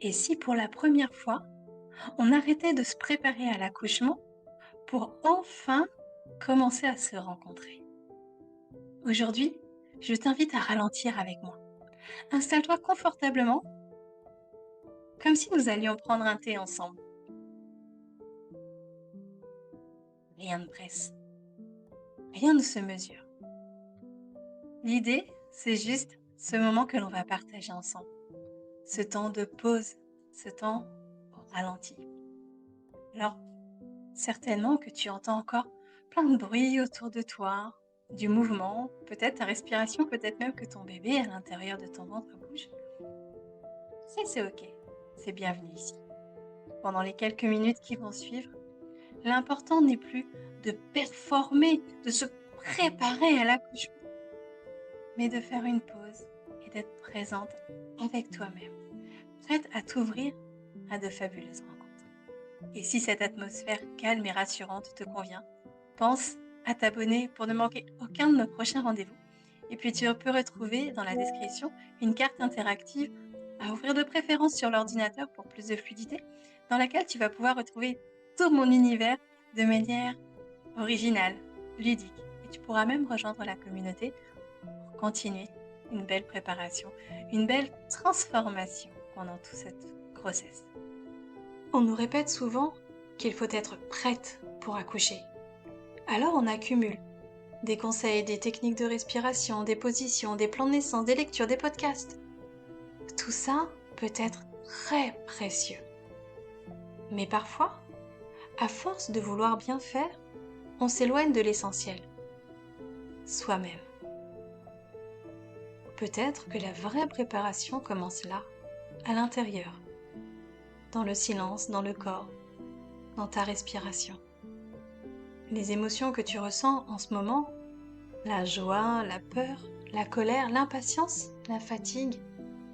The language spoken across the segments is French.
Et si pour la première fois, on arrêtait de se préparer à l'accouchement pour enfin commencer à se rencontrer? Aujourd'hui, je t'invite à ralentir avec moi. Installe-toi confortablement, comme si nous allions prendre un thé ensemble. Rien ne presse, rien ne se mesure. L'idée, c'est juste ce moment que l'on va partager ensemble. Ce temps de pause, ce temps au ralenti. Alors, certainement que tu entends encore plein de bruit autour de toi, du mouvement, peut-être ta respiration, peut-être même que ton bébé à l'intérieur de ton ventre bouge. Ça, c'est OK. C'est bienvenu ici. Pendant les quelques minutes qui vont suivre, l'important n'est plus de performer, de se préparer à l'accouchement, mais de faire une pause et d'être présente avec toi-même, prête à t'ouvrir à de fabuleuses rencontres. Et si cette atmosphère calme et rassurante te convient, pense à t'abonner pour ne manquer aucun de nos prochains rendez-vous. Et puis tu peux retrouver dans la description une carte interactive à ouvrir de préférence sur l'ordinateur pour plus de fluidité, dans laquelle tu vas pouvoir retrouver tout mon univers de manière originale, ludique. Et tu pourras même rejoindre la communauté pour continuer une belle préparation, une belle transformation pendant toute cette grossesse. On nous répète souvent qu'il faut être prête pour accoucher. Alors on accumule des conseils, des techniques de respiration, des positions, des plans de naissance, des lectures, des podcasts. Tout ça peut être très précieux. Mais parfois, à force de vouloir bien faire, on s'éloigne de l'essentiel, soi-même. Peut-être que la vraie préparation commence là, à l'intérieur, dans le silence, dans le corps, dans ta respiration. Les émotions que tu ressens en ce moment, la joie, la peur, la colère, l'impatience, la fatigue,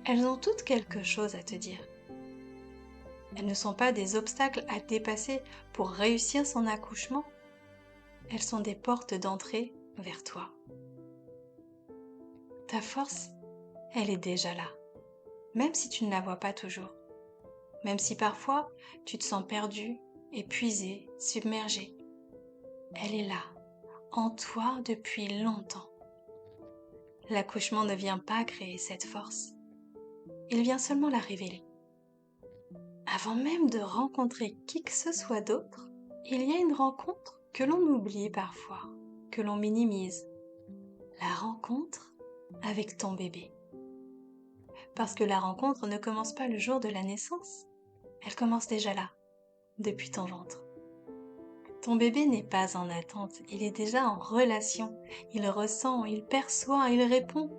elles ont toutes quelque chose à te dire. Elles ne sont pas des obstacles à dépasser pour réussir son accouchement, elles sont des portes d'entrée vers toi. Ta force, elle est déjà là, même si tu ne la vois pas toujours, même si parfois tu te sens perdu, épuisé, submergé. Elle est là, en toi depuis longtemps. L'accouchement ne vient pas créer cette force, il vient seulement la révéler. Avant même de rencontrer qui que ce soit d'autre, il y a une rencontre que l'on oublie parfois, que l'on minimise. La rencontre avec ton bébé. Parce que la rencontre ne commence pas le jour de la naissance, elle commence déjà là, depuis ton ventre. Ton bébé n'est pas en attente, il est déjà en relation, il ressent, il perçoit, il répond.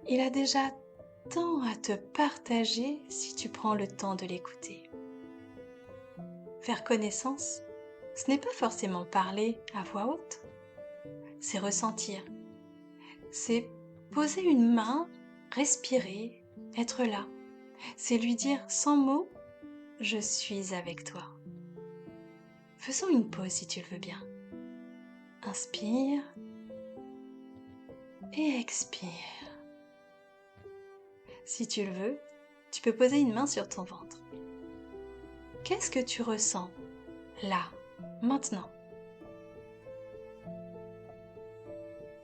Il a déjà tant à te partager si tu prends le temps de l'écouter. Faire connaissance, ce n'est pas forcément parler à voix haute, c'est ressentir. C'est poser une main, respirer, être là. C'est lui dire sans mots, je suis avec toi. Faisons une pause si tu le veux bien. Inspire et expire. Si tu le veux, tu peux poser une main sur ton ventre. Qu'est-ce que tu ressens là, maintenant?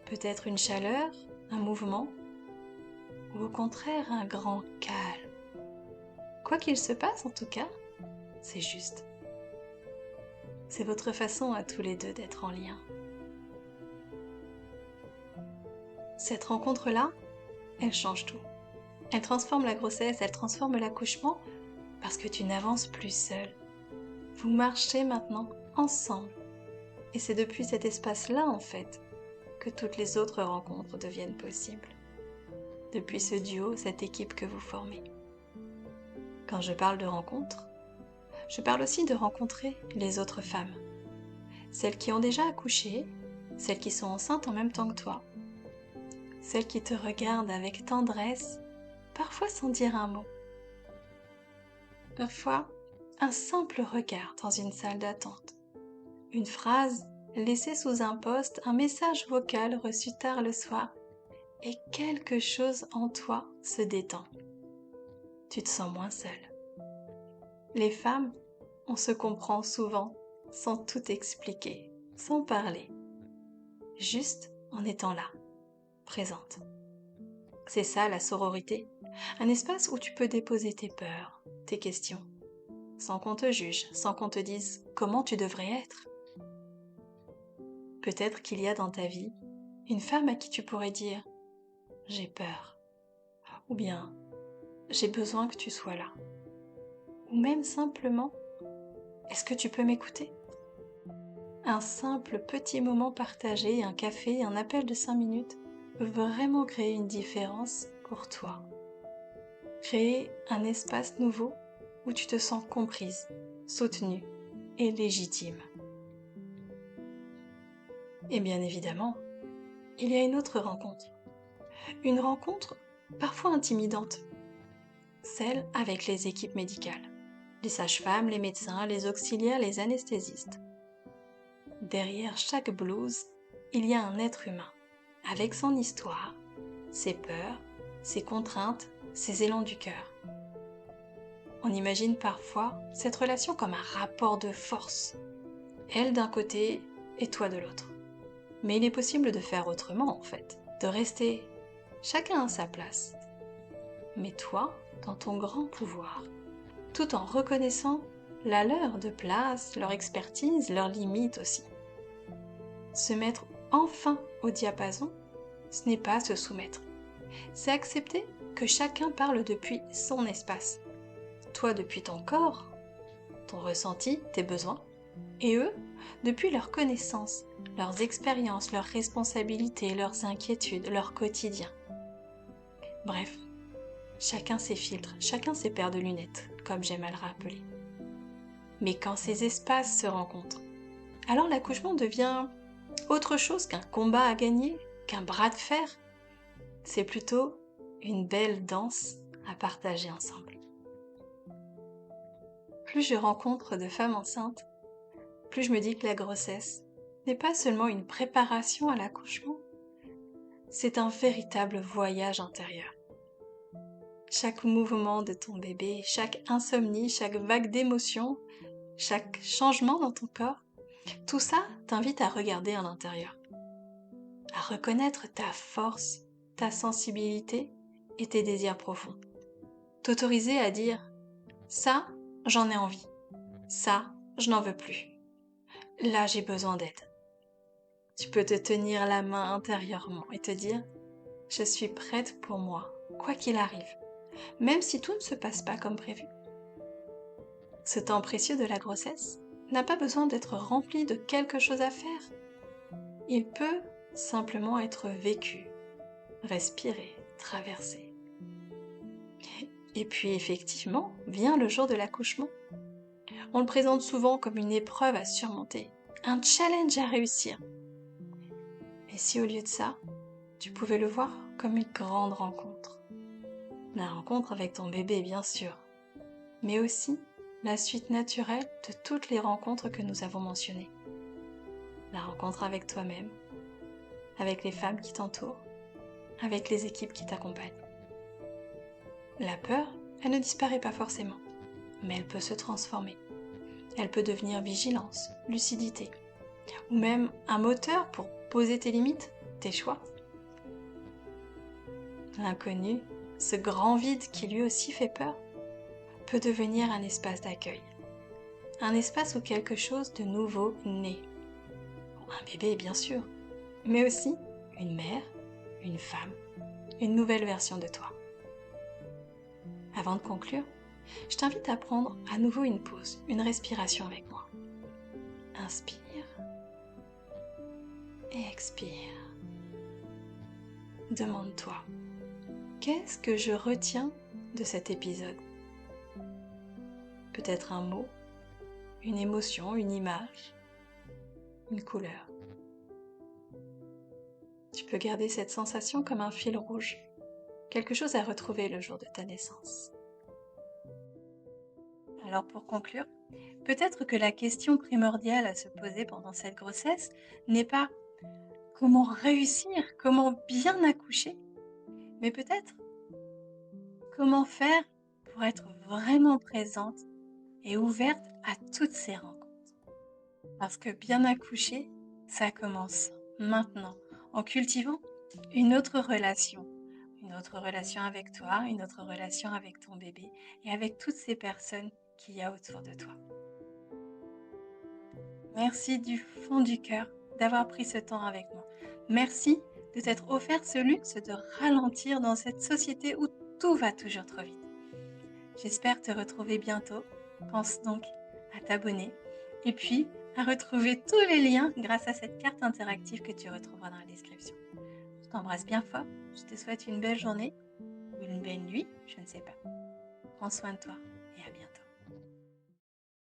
Peut-être une chaleur, un mouvement, ou au contraire un grand calme. Quoi qu'il se passe en tout cas, c'est juste. C'est votre façon à tous les deux d'être en lien. Cette rencontre-là, elle change tout. Elle transforme la grossesse, elle transforme l'accouchement parce que tu n'avances plus seul. Vous marchez maintenant ensemble. Et c'est depuis cet espace-là, en fait, que toutes les autres rencontres deviennent possibles. Depuis ce duo, cette équipe que vous formez. Quand je parle de rencontre, je parle aussi de rencontrer les autres femmes. Celles qui ont déjà accouché, celles qui sont enceintes en même temps que toi, celles qui te regardent avec tendresse, parfois sans dire un mot. Parfois, un simple regard dans une salle d'attente. Une phrase laissée sous un post, un message vocal reçu tard le soir, et quelque chose en toi se détend. Tu te sens moins seul. Les femmes, on se comprend souvent sans tout expliquer, sans parler, juste en étant là, présente. C'est ça la sororité, un espace où tu peux déposer tes peurs, tes questions, sans qu'on te juge, sans qu'on te dise comment tu devrais être. Peut-être qu'il y a dans ta vie une femme à qui tu pourrais dire « j'ai peur » ou bien « j'ai besoin que tu sois là » ou même simplement « est-ce que tu peux m'écouter ?» Un simple petit moment partagé, un café, un appel de 5 minutes peut vraiment créer une différence pour toi. Créer un espace nouveau où tu te sens comprise, soutenue et légitime. Et bien évidemment, il y a une autre rencontre. Une rencontre parfois intimidante. Celle avec les équipes médicales. Les sages-femmes, les médecins, les auxiliaires, les anesthésistes. Derrière chaque blouse, il y a un être humain, avec son histoire, ses peurs, ses contraintes, ses élans du cœur. On imagine parfois cette relation comme un rapport de force. Elle d'un côté et toi de l'autre. Mais il est possible de faire autrement en fait, de rester chacun à sa place. Mais toi, dans ton grand pouvoir, tout en reconnaissant la leur de place, leur expertise, leurs limites aussi. Se mettre enfin au diapason, ce n'est pas se soumettre. C'est accepter que chacun parle depuis son espace. Toi depuis ton corps, ton ressenti, tes besoins, et eux depuis leurs connaissances, leurs expériences, leurs responsabilités, leurs inquiétudes, leur quotidien. Bref, chacun ses filtres, chacun ses paires de lunettes, comme j'aime à le rappeler. Mais quand ces espaces se rencontrent, alors l'accouchement devient autre chose qu'un combat à gagner, qu'un bras de fer. C'est plutôt une belle danse à partager ensemble. Plus je rencontre de femmes enceintes, plus je me dis que la grossesse n'est pas seulement une préparation à l'accouchement, c'est un véritable voyage intérieur. Chaque mouvement de ton bébé, chaque insomnie, chaque vague d'émotions, chaque changement dans ton corps, tout ça t'invite à regarder à l'intérieur, à reconnaître ta force, ta sensibilité et tes désirs profonds. T'autoriser à dire « ça, j'en ai envie. Ça, je n'en veux plus. Là, j'ai besoin d'aide. » Tu peux te tenir la main intérieurement et te dire « je suis prête pour moi, quoi qu'il arrive, même si tout ne se passe pas comme prévu. » Ce temps précieux de la grossesse n'a pas besoin d'être rempli de quelque chose à faire. Il peut simplement être vécu, respiré, traversé. Et puis effectivement, vient le jour de l'accouchement. On le présente souvent comme une épreuve à surmonter, un challenge à réussir. Et si au lieu de ça, tu pouvais le voir comme une grande rencontre. La rencontre avec ton bébé, bien sûr, mais aussi la suite naturelle de toutes les rencontres que nous avons mentionnées. La rencontre avec toi-même, avec les femmes qui t'entourent, avec les équipes qui t'accompagnent. La peur, elle ne disparaît pas forcément, mais elle peut se transformer. Elle peut devenir vigilance, lucidité, ou même un moteur pour poser tes limites, tes choix. L'inconnu, ce grand vide qui lui aussi fait peur, peut devenir un espace d'accueil. Un espace où quelque chose de nouveau naît. Un bébé, bien sûr, mais aussi une mère, une femme, une nouvelle version de toi. Avant de conclure, je t'invite à prendre à nouveau une pause, une respiration avec moi. Inspire et expire. Demande-toi, qu'est-ce que je retiens de cet épisode ? Peut-être un mot, une émotion, une image, une couleur. Tu peux garder cette sensation comme un fil rouge, quelque chose à retrouver le jour de ta naissance. Alors pour conclure, peut-être que la question primordiale à se poser pendant cette grossesse n'est pas comment réussir, comment bien accoucher, mais peut-être comment faire pour être vraiment présente et ouverte à toutes ces rencontres. Parce que bien accoucher, ça commence maintenant, en cultivant une autre relation. Une autre relation avec toi, une autre relation avec ton bébé et avec toutes ces personnes qu'il y a autour de toi. Merci du fond du cœur d'avoir pris ce temps avec moi. Merci de t'être offert ce luxe de ralentir dans cette société où tout va toujours trop vite. J'espère te retrouver bientôt. Pense donc à t'abonner et puis à retrouver tous les liens grâce à cette carte interactive que tu retrouveras dans la description. Je t'embrasse bien fort. Je te souhaite une belle journée ou une belle nuit, je ne sais pas. Prends soin de toi.